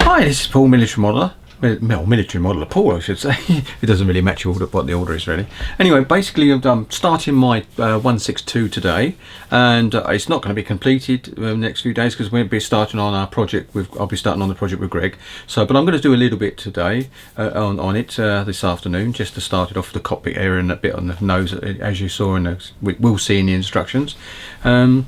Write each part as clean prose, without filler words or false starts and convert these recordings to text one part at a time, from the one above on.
Hi, this is Paul, military modeller. Well, military modeller Paul, I should say. It doesn't really match what the order is really. Anyway, basically I'm starting my 162 today, and it's not going to be completed in the next few days because we'll be starting on our project I'll be starting on the project with Greg. So, but I'm going to do a little bit today on it this afternoon, just to start it off the cockpit area and a bit on the nose, as you saw in the, we'll see in the instructions. But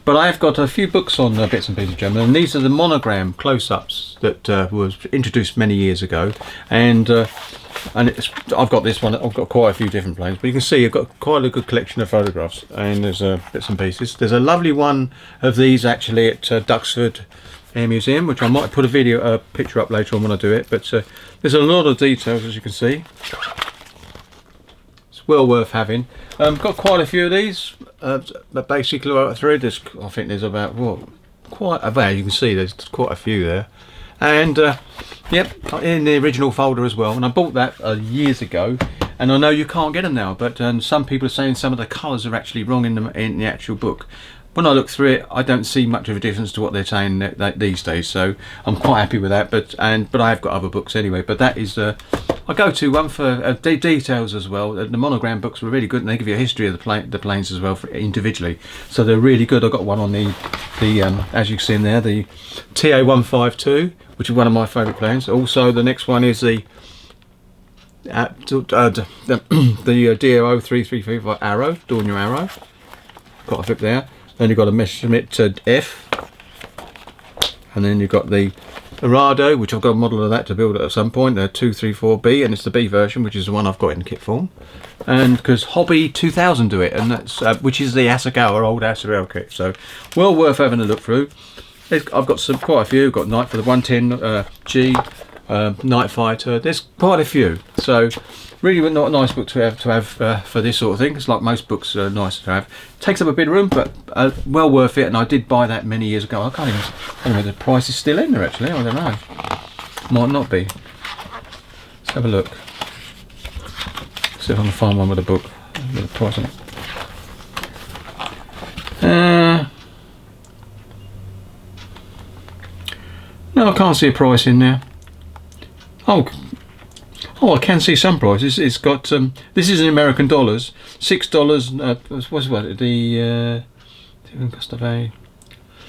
I've got a few books on bits and pieces of German, and these are the monogram close-ups that was introduced many years ago, and I've got this one. I've got quite a few different planes, but you can see I've got quite a good collection of photographs, and there's bits and pieces. There's a lovely one of these actually at Duxford Air Museum, which I might put a picture up later on when I do it, but there's a lot of details, as you can see. It's well worth having. Got quite a few of these, but basically through this, I think there's about you can see there's quite a few there. And yep, in the original folder as well, and I bought that years ago, and I know you can't get them now, but some people are saying some of the colours are actually wrong in the actual book. When I look through it, I don't see much of a difference to what they're saying these days, so I'm quite happy with that. But I have got other books anyway, but that is I go to one for details as well. The monogram books were really good, and they give you a history of the planes as well individually, so they're really good. I got one on the as you can see in there, the TA152, which is one of my favourite planes. Also, the next one is the DO0335 Arrow, Dornier Arrow. Got a flip there. Then you've got a Messerschmitt F, and then you've got the Arado, which I've got a model of that to build at some point, the 234B, and it's the B version, which is the one I've got in kit form. And because Hobby 2000 do it, and that's which is the Asakawa old Asakawa kit, so well worth having a look through. I've got quite a few. I've got Night for the 110G, Night Fighter. There's quite a few, so really not a nice book to have for this sort of thing. It's like most books are nice to have. Takes up a bit of room, but well worth it. And I did buy that many years ago. I don't know if the price is still in there actually. I don't know. Might not be. Let's have a look. See if I can find one with a book with a price on it. No, I can't see a price in there. Oh, I can see some prices. It's got this is in American dollars. $6. What's what the cost of a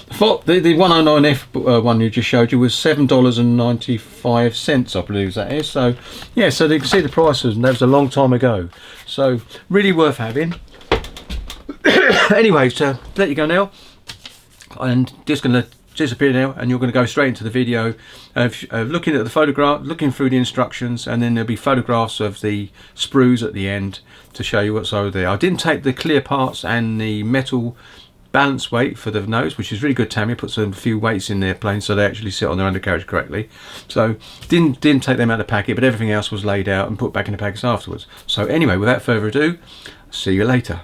the 109F one you just showed you was $7.95, I believe that is. So yeah, so you can see the prices, and that was a long time ago. So really worth having. Anyway, to let you go now, and just going to disappear now, and you're going to go straight into the video of looking at the photograph, looking through the instructions, and then there'll be photographs of the sprues at the end to show you what's over there. I didn't take the clear parts and the metal balance weight for the nose, which is really good. Tamiya puts a few weights in their plane so they actually sit on their undercarriage correctly, so didn't take them out of the packet, but everything else was laid out and put back in the packets afterwards. So anyway, without further ado, see you later.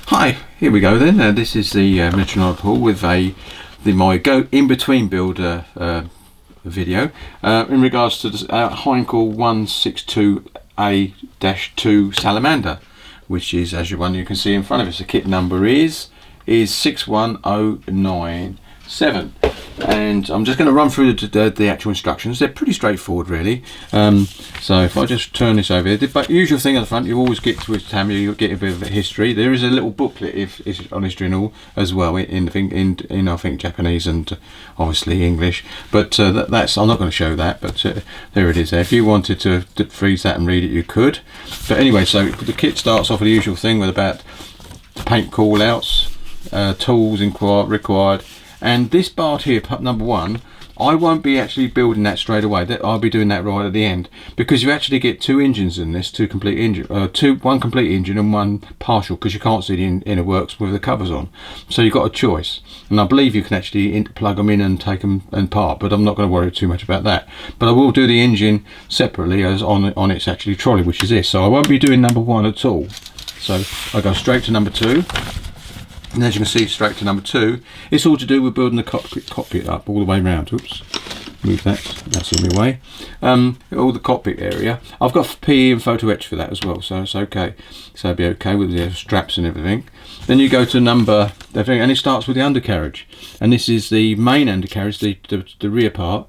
Hi, here we go then. This is the military pool with my go in between build video in regards to the Heinkel 162A-2 Salamander, which is, as you can see in front of us, the kit number is 61097. And I'm just going to run through the actual instructions. They're pretty straightforward really. So if I just turn this over here, the usual thing at the front, you always get with Tamiya, you get a bit of a history. There is a little booklet if it's on history and all as well in I think Japanese and obviously English, but that's, I'm not going to show that, but there it is there. If you wanted to freeze that and read it, you could. But anyway, so the kit starts off with the usual thing with about paint call outs, tools required. And this part here, number one, I won't be actually building that straight away. I'll be doing that right at the end, because you actually get two engines in this, one complete engine and one partial, because you can't see the inner works with the covers on. So you've got a choice, and I believe you can actually plug them in and take them apart, but I'm not going to worry too much about that. But I will do the engine separately as on its actually trolley, which is this. So I won't be doing number one at all. So I go straight to number two. And as you can see, straight to number two, it's all to do with building the cockpit up all the way around. Oops. move that, that's in my way. All the cockpit area, I've got PE and photo etch for that as well, so it's okay. So it'll be okay with the straps and everything. Then you go to number, and it starts with the undercarriage, and this is the main undercarriage, the rear part,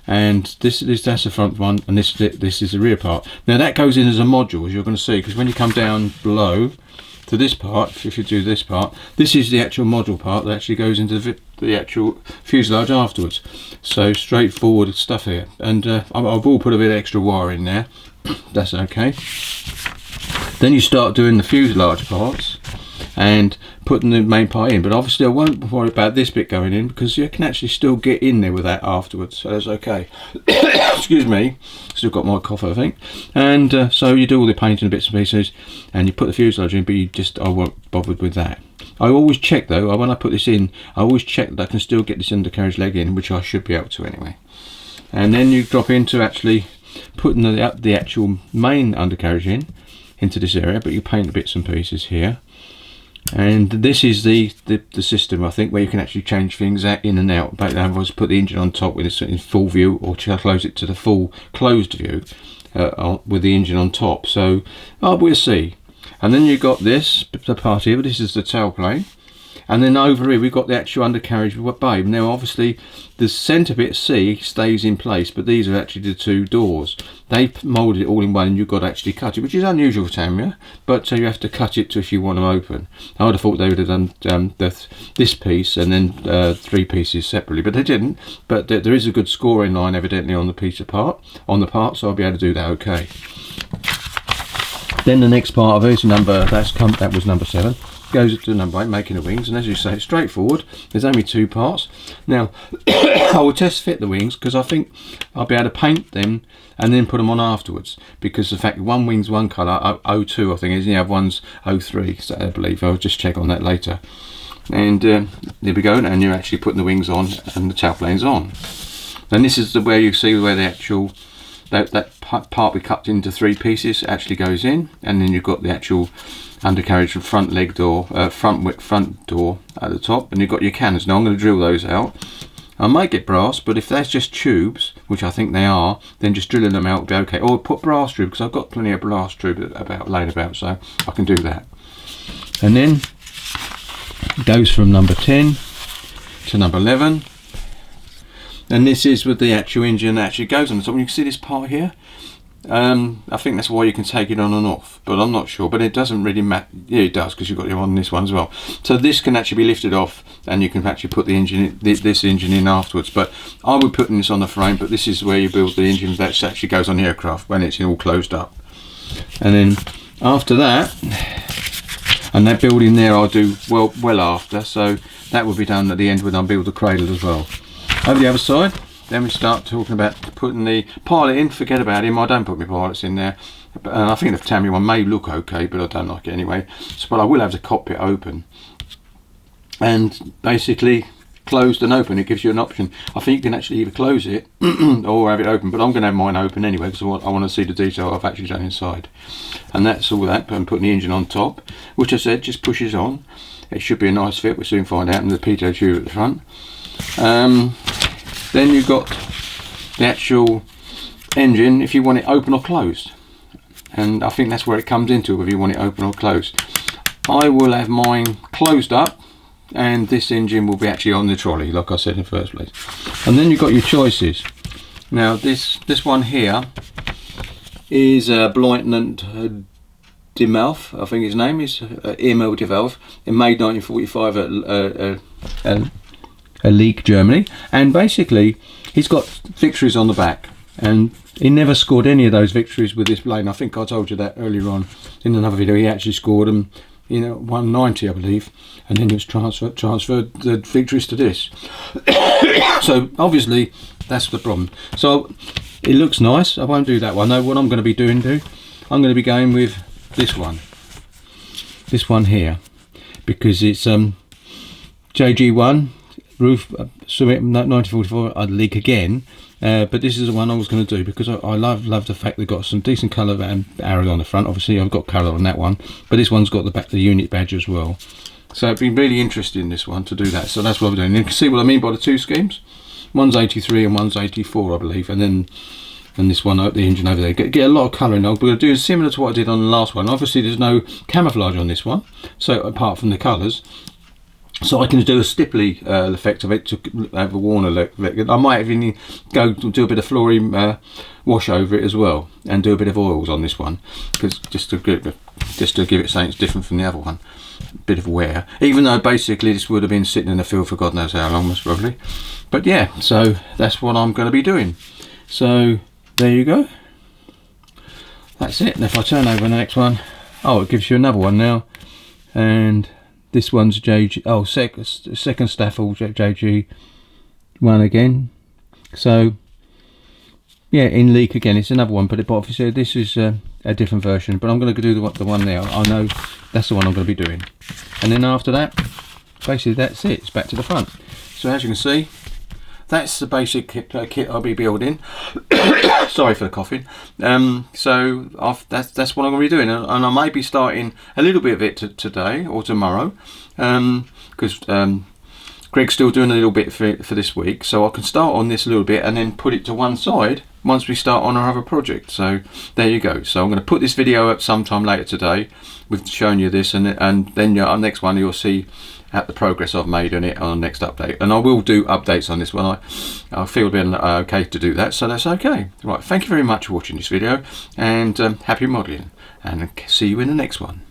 and that's the front one, and this is the rear part. Now that goes in as a module, as you're going to see, because when you come down below to this part, if you do this part, this is the actual module part that actually goes into the actual fuselage afterwards. So straightforward stuff here, and I will put a bit of extra wire in there. That's okay. Then you start doing the fuselage parts and putting the main part in, but obviously I won't worry about this bit going in, because you can actually still get in there with that afterwards, so that's okay. Excuse me, still got my cough I think. And so you do all the painting and bits and pieces, and you put the fuselage in, but I won't bother with that. I always check though, when I put this in, I always check that I can still get this undercarriage leg in, which I should be able to anyway. And then you drop into actually putting the actual main undercarriage into this area, but you paint the bits and pieces here. And this is the system, I think, where you can actually change things out in and out. Back then I was put the engine on top with this in full view, or close it to the full closed view with the engine on top. So we'll see. And then you've got the part here, but this is the tailplane. And then over here we've got the actual undercarriage bay. Now obviously the centre bit C stays in place, but these are actually the two doors. They've moulded it all in one, and you've got to actually cut it, which is unusual for Tamiya, but you have to cut it to if you want them open. I would have thought they would have done this piece and then 3 pieces separately, but they didn't. But there is a good scoring line evidently on the part, so I'll be able to do that okay. Then the next part of it is that was number 7. Goes to number 8, making the wings, and as you say, it's straightforward. There's only 2 parts. Now I will test fit the wings, because I think I'll be able to paint them and then put them on afterwards, because the fact one wing's one colour, 02 I think is, the other one's 03, so I believe. I'll just check on that later. And there we go, and you're actually putting the wings on and the tailplanes on. And this is where you see where the actual that part we cut into 3 pieces actually goes in, and then you've got the actual undercarriage and front leg door, front door at the top, and you've got your cannons. Now I'm going to drill those out. I might get brass, but if that's just tubes, which I think they are, then just drilling them out will be okay. Or put brass tube, because I've got plenty of brass tube laying about, so I can do that. And then it goes from number 10 to number 11. And this is with the actual engine that actually goes on the top. You can see this part here. I think that's why you can take it on and off, but I'm not sure. But it doesn't really matter. Yeah, it does, because you've got it on this one as well. So this can actually be lifted off, and you can actually put the engine, this engine in afterwards. But I would put this on the frame. But this is where you build the engine that actually goes on the aircraft when it's all closed up. And then after that, and that building there, I'll do well after. So that will be done at the end when I build the cradle as well. Over the other side, then we start talking about putting the pilot in. Forget about him, I don't put my pilots in there. I think the Tamiya one may look okay, but I don't like it anyway. So, but I will have the cockpit open and basically closed and open. It gives you an option. I think you can actually either close it or have it open, but I'm going to have mine open anyway, because I want to see the detail I've actually done inside. And that's all that. I'm putting the engine on top, which I said just pushes on. It should be a nice fit, we'll soon find out, and the pitot tube at the front. Then you've got the actual engine, if you want it open or closed, and I think that's where it comes into, whether you want it open or closed. I will have mine closed up, and this engine will be actually on the trolley, like I said in the first place. And then you've got your choices. Now this one here is Blyton de Malf, I think his name is, Emil de Valve, in made 1945 at Leek, Germany, and basically he's got victories on the back, and he never scored any of those victories with this plane. I think I told you that earlier on in another video. He actually scored them, 190 I believe, and then he was transferred the victories to this. So obviously that's the problem. So it looks nice. I won't do that one. No, what I'm going to be doing, I'm going to be going with this one here, because it's JG1 roof Summit 1944. I'd leak again, but this is the one I was going to do, because I love the fact they've got some decent colour and arrow on the front. Obviously I've got colour on that one, but this one's got the unit badge as well. So it'd be really interesting, this one, to do that. So that's what I'm doing. You can see what I mean by the 2 schemes. One's 83 and one's 84, I believe, and then this one, the engine over there. Get a lot of colour in. I'm going to do similar to what I did on the last one. Obviously there's no camouflage on this one, so apart from the colours, so I can do a stipply effect of it to have a Warner look. I might even go do a bit of fluorine wash over it as well, and do a bit of oils on this one, because just to give it something different from the other one. Bit of wear, even though basically this would have been sitting in the field for God knows how long, most probably. But yeah, so that's what I'm going to be doing. So there you go, that's it. And if I turn over the next one, oh, it gives you another one now, and this one's JG, oh, second Staffel JG one again. So yeah, in leak again, it's another one, but obviously this is a different version, but I'm going to do the one there. I know that's the one I'm going to be doing, and then after that, basically that's it. It's back to the front. So as you can see, that's the basic kit I'll be building. Sorry for the coughing. So that's what I'm going to be doing, and I may be starting a little bit of it today or tomorrow, because Greg's still doing a little bit for this week, so I can start on this a little bit and then put it to one side once we start on our other project. So there you go. So I'm going to put this video up sometime later today with showing you this, and then on the next one you'll see at the progress I've made on it on the next update. And I will do updates on this one. I feel a bit okay to do that, so that's okay. Right, thank you very much for watching this video, and happy modelling, and see you in the next one.